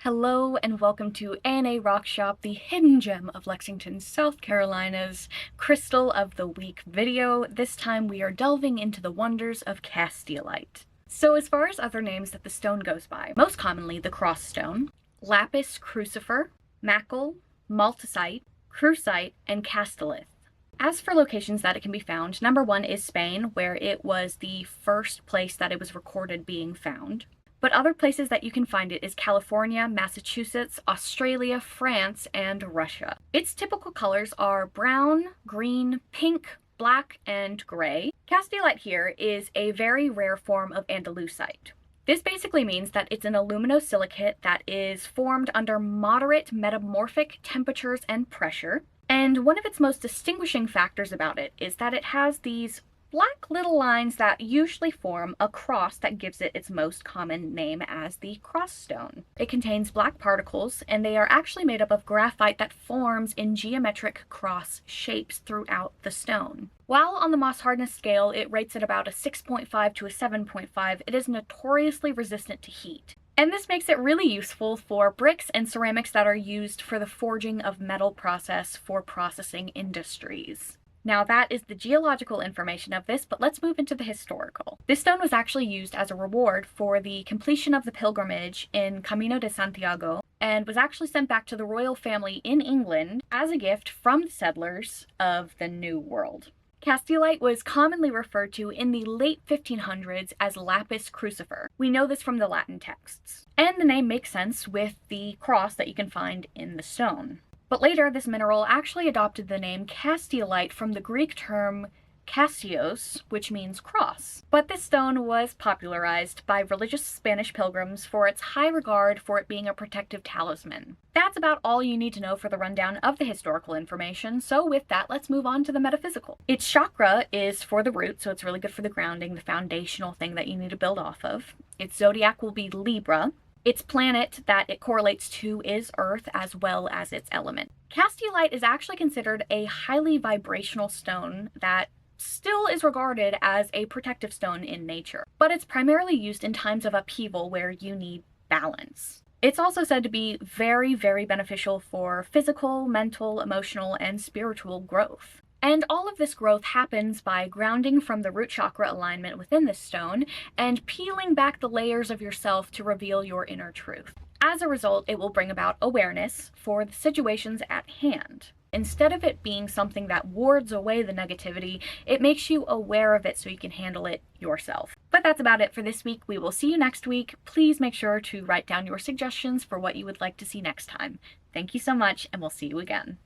Hello and welcome to A&A Rockshop, the hidden gem of Lexington, South Carolina's Crystal of the Week video. This time we are delving into the wonders of Chiastolite. So as far as other names that the stone goes by, most commonly the cross stone, Lapis Crucifer, Macle, Maltesite, Crucite, and Chiastolith. As for locations that it can be found, number one is Spain, where it was the first place that it was recorded being found. But other places that you can find it is California, Massachusetts, Australia, France, and Russia. Its typical colors are brown, green, pink, black, and gray. Chiastolite here is a very rare form of andalusite. This basically means that it's an aluminosilicate that is formed under moderate metamorphic temperatures and pressure. And one of its most distinguishing factors about it is that it has these black little lines that usually form a cross that gives it its most common name as the cross stone. It contains black particles, and they are actually made up of graphite that forms in geometric cross shapes throughout the stone. While on the Mohs hardness scale it rates at about a 6.5 to a 7.5, it is notoriously resistant to heat. And this makes it really useful for bricks and ceramics that are used for the forging of metal process for processing industries. Now that is the geological information of this, but let's move into the historical. This stone was actually used as a reward for the completion of the pilgrimage in Camino de Santiago, and was actually sent back to the royal family in England as a gift from the settlers of the New World. Chiastolite was commonly referred to in the late 1500s as Lapis Crucifer. We know this from the Latin texts. And the name makes sense with the cross that you can find in the stone. But later, this mineral actually adopted the name Chiastolite from the Greek term Chiastos, which means cross. But this stone was popularized by religious Spanish pilgrims for its high regard for it being a protective talisman. That's about all you need to know for the rundown of the historical information, so with that, let's move on to the metaphysical. Its chakra is for the root, so it's really good for the grounding, the foundational thing that you need to build off of. Its zodiac will be Libra. Its planet that it correlates to is Earth, as well as its element. Chiastolite is actually considered a highly vibrational stone that still is regarded as a protective stone in nature, but it's primarily used in times of upheaval where you need balance. It's also said to be very, very beneficial for physical, mental, emotional, and spiritual growth. And all of this growth happens by grounding from the root chakra alignment within this stone and peeling back the layers of yourself to reveal your inner truth. As a result, it will bring about awareness for the situations at hand. Instead of it being something that wards away the negativity, it makes you aware of it so you can handle it yourself. But that's about it for this week. We will see you next week. Please make sure to write down your suggestions for what you would like to see next time. Thank you so much, and we'll see you again.